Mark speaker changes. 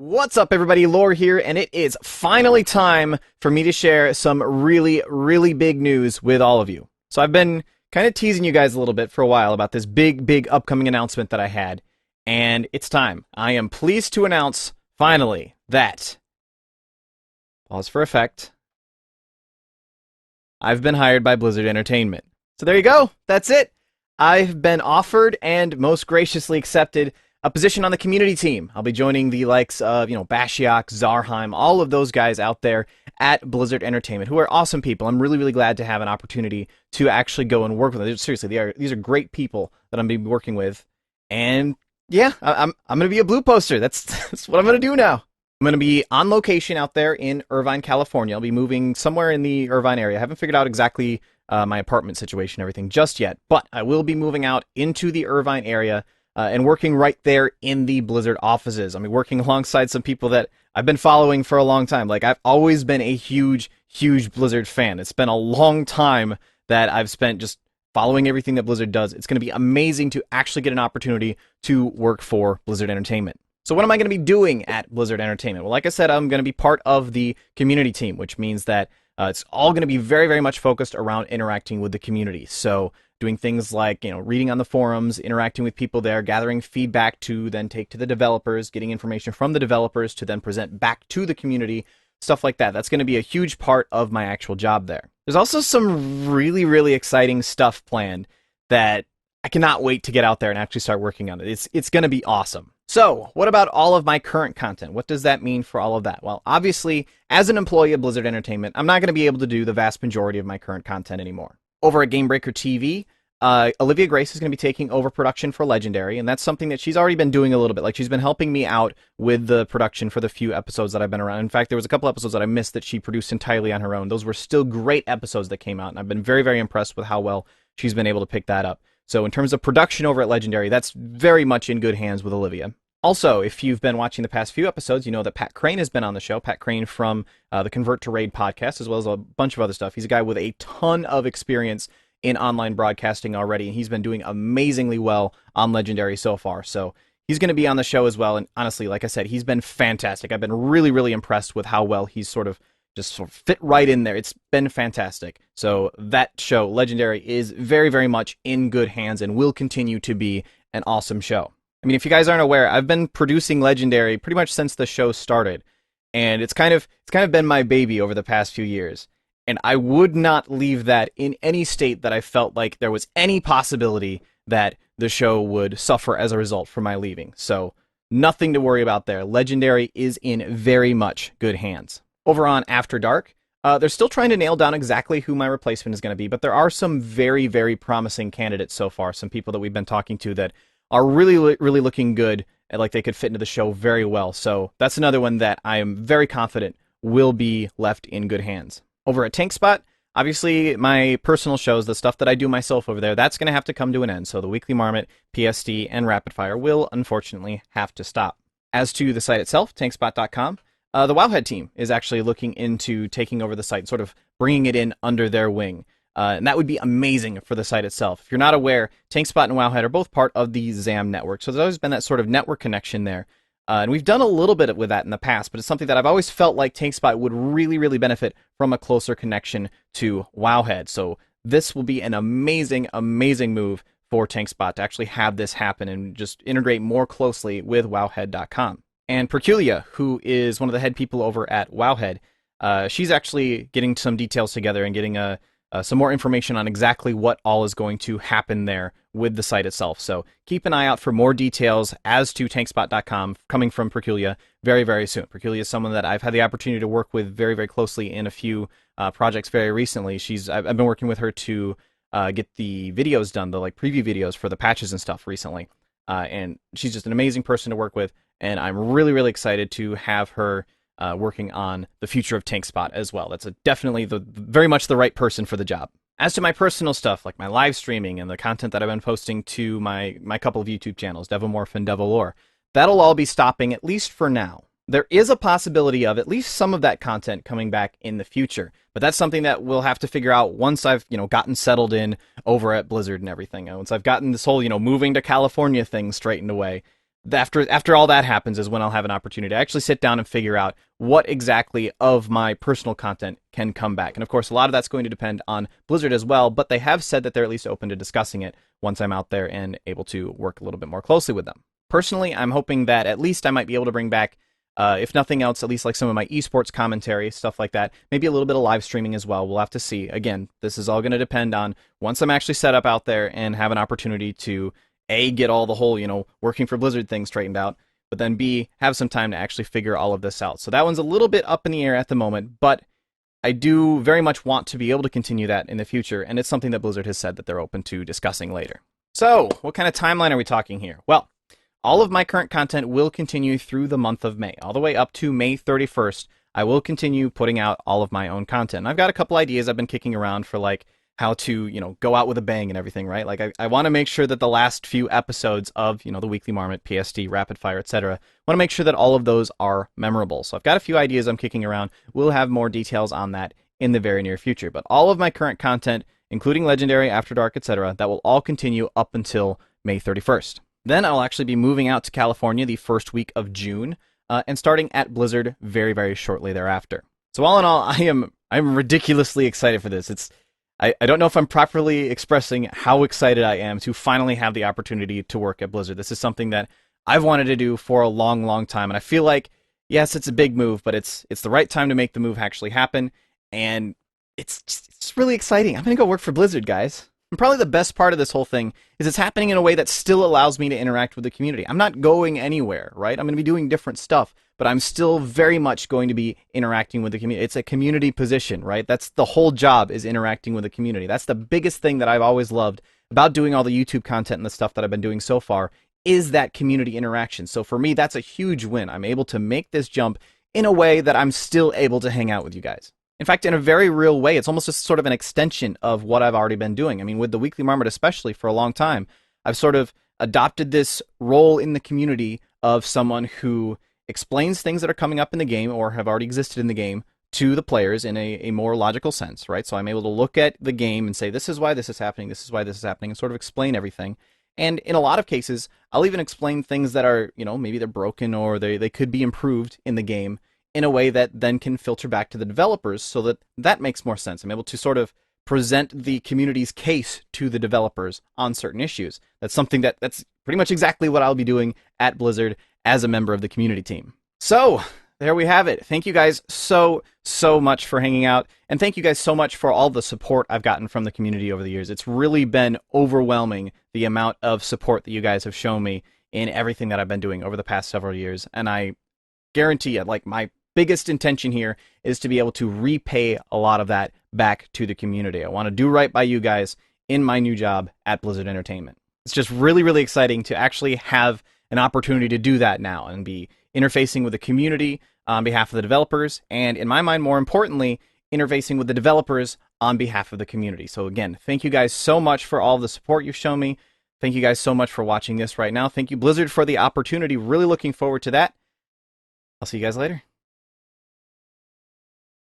Speaker 1: What's up, everybody? Lore here, and it is finally time for me to share some really, really big news with all of you. So I've been kind of teasing you guys a little bit for a while about this big upcoming announcement that I had, and it's time. I am pleased to announce, finally, that, pause for effect, I've been hired by Blizzard Entertainment. So there you go. That's it. I've been offered and most graciously accepted a position on the community team. I'll be joining the likes of, Bashiok, Zarheim, all of those guys out there at Blizzard Entertainment, who are awesome people. I'm really, really glad to have an opportunity to actually go and work with them. Seriously, these are great people that I'm going to be working with. And yeah, I'm going to be a blue poster. That's what I'm going to do now. I'm going to be on location out there in Irvine, California. I'll be moving somewhere in the Irvine area. I haven't figured out exactly my apartment situation and everything just yet, but I will be moving out into the Irvine area and working right there in the Blizzard offices. I'm working alongside some people that I've been following for a long time. Like, I've always been a huge Blizzard fan. It's been a long time that I've spent just following everything that Blizzard does. It's going to be amazing to actually get an opportunity to work for Blizzard Entertainment. So what am I going to be doing at Blizzard Entertainment? Well, like I said, I'm going to be part of the community team, which means that it's all going to be very much focused around interacting with the community. So doing things like, reading on the forums, interacting with people there, gathering feedback to then take to the developers, getting information from the developers to then present back to the community, stuff like that. That's going to be a huge part of my actual job there. There's also some really exciting stuff planned that I cannot wait to get out there and actually start working on it. It's going to be awesome. So, what about all of my current content? What does that mean for all of that? Well, obviously, as an employee of Blizzard Entertainment, I'm not going to be able to do the vast majority of my current content anymore. Over at Gamebreaker TV, Olivia Grace is going to be taking over production for Legendary, and that's something that she's already been doing a little bit. Like, she's been helping me out with the production for the few episodes that I've been around. In fact, there was a couple episodes that I missed that she produced entirely on her own. Those were still great episodes that came out, and I've been very impressed with how well she's been able to pick that up. So in terms of production over at Legendary, that's very much in good hands with Olivia. Also, if you've been watching the past few episodes, you know that Pat Crane has been on the show. Pat Crane from the Convert to Raid podcast, as well as a bunch of other stuff. He's a guy with a ton of experience in online broadcasting already, and he's been doing amazingly well on Legendary so far. So he's going to be on the show as well, and honestly, like I said, he's been fantastic. I've been really impressed with how well he's sort of fit right in there. It's been fantastic. So that show, Legendary, is very much in good hands and will continue to be an awesome show. I mean, if you guys aren't aware, I've been producing Legendary pretty much since the show started, and it's kind of been my baby over the past few years. And I would not leave that in any state that I felt like there was any possibility that the show would suffer as a result from my leaving. So nothing to worry about there. Legendary is in very much good hands. Over on After Dark, they're still trying to nail down exactly who my replacement is going to be, but there are some very promising candidates so far. Some people that we've been talking to that are really looking good and like they could fit into the show very well. So that's another one that I am very confident will be left in good hands. Over at Tankspot, obviously my personal shows, the stuff that I do myself over there, that's going to have to come to an end. So the Weekly Marmot, PSD, and Rapid Fire will unfortunately have to stop. As to the site itself, tankspot.com, the Wowhead team is actually looking into taking over the site, sort of bringing it in under their wing. And that would be amazing for the site itself. If you're not aware, Tankspot and Wowhead are both part of the ZAM network, so there's always been that sort of network connection there. And we've done a little bit with that in the past, but it's something that I've always felt like Tankspot would really benefit from a closer connection to Wowhead. So this will be an amazing move for Tankspot to actually have this happen and just integrate more closely with Wowhead.com. And Perculia, who is one of the head people over at Wowhead, she's actually getting some details together and getting some more information on exactly what all is going to happen there with the site itself. So keep an eye out for more details as to tankspot.com coming from Perculia very soon. Perculia is someone that I've had the opportunity to work with very closely in a few projects very recently. I've been working with her to get the videos done, the preview videos for the patches and stuff recently. And she's just an amazing person to work with, and I'm really excited to have her working on the future of Tankspot as well. That's definitely very much the right person for the job. As to my personal stuff, like my live streaming and the content that I've been posting to my couple of YouTube channels, Devilmorph and Devilore, that'll all be stopping at least for now. There is a possibility of at least some of that content coming back in the future, but that's something that we'll have to figure out once I've, gotten settled in over at Blizzard and everything. Once I've gotten this whole, moving to California thing straightened away, after all that happens is when I'll have an opportunity to actually sit down and figure out what exactly of my personal content can come back. And of course, a lot of that's going to depend on Blizzard as well, but they have said that they're at least open to discussing it once I'm out there and able to work a little bit more closely with them. Personally, I'm hoping that at least I might be able to bring back, if nothing else, at least like some of my esports commentary, stuff like that. Maybe a little bit of live streaming as well. We'll have to see. Again, this is all going to depend on once I'm actually set up out there and have an opportunity to A, get all the whole, working for Blizzard thing straightened out, but then B, have some time to actually figure all of this out. So that one's a little bit up in the air at the moment, but I do very much want to be able to continue that in the future, and it's something that Blizzard has said that they're open to discussing later. So, what kind of timeline are we talking here? Well, all of my current content will continue through the month of May, all the way up to May 31st. I will continue putting out all of my own content. And I've got a couple ideas I've been kicking around for like how to, go out with a bang and everything, right? Like I want to make sure that the last few episodes of, the Weekly Marmot, PST, Rapid Fire, etc., want to make sure that all of those are memorable. So I've got a few ideas I'm kicking around. We'll have more details on that in the very near future. But all of my current content, including Legendary, After Dark, etc., that will all continue up until May 31st. Then I'll actually be moving out to California the first week of June, and starting at Blizzard very, very shortly thereafter. So all in all, I'm ridiculously excited for this. I don't know if I'm properly expressing how excited I am to finally have the opportunity to work at Blizzard. This is something that I've wanted to do for a long, long time, and I feel like, yes, it's a big move, but it's the right time to make the move actually happen, and it's really exciting. I'm going to go work for Blizzard, guys. And probably the best part of this whole thing is it's happening in a way that still allows me to interact with the community. I'm not going anywhere, right? I'm going to be doing different stuff, but I'm still very much going to be interacting with the community. It's a community position, right? That's the whole job, is interacting with the community. That's the biggest thing that I've always loved about doing all the YouTube content and the stuff that I've been doing so far, is that community interaction. So for me, that's a huge win. I'm able to make this jump in a way that I'm still able to hang out with you guys. In fact, in a very real way, it's almost just sort of an extension of what I've already been doing. I mean, with the Weekly Marmot especially, for a long time, I've sort of adopted this role in the community of someone who explains things that are coming up in the game or have already existed in the game to the players in a more logical sense, right? So I'm able to look at the game and say, this is why this is happening, this is why this is happening, and sort of explain everything. And in a lot of cases, I'll even explain things that are, maybe they're broken or they could be improved in the game, in a way that then can filter back to the developers, so that makes more sense. I'm able to sort of present the community's case to the developers on certain issues. That's something that's pretty much exactly what I'll be doing at Blizzard as a member of the community team. So, there we have it. Thank you guys so much for hanging out, and thank you guys so much for all the support I've gotten from the community over the years. It's really been overwhelming, the amount of support that you guys have shown me in everything that I've been doing over the past several years, and I guarantee you, like, my biggest intention here is to be able to repay a lot of that back to the community. I want to do right by you guys in my new job at Blizzard Entertainment. It's just really, really exciting to actually have an opportunity to do that now and be interfacing with the community on behalf of the developers, and in my mind, more importantly, interfacing with the developers on behalf of the community. So again, thank you guys so much for all the support you've shown me. Thank you guys so much for watching this right now. Thank you, Blizzard, for the opportunity. Really looking forward to that. I'll see you guys later.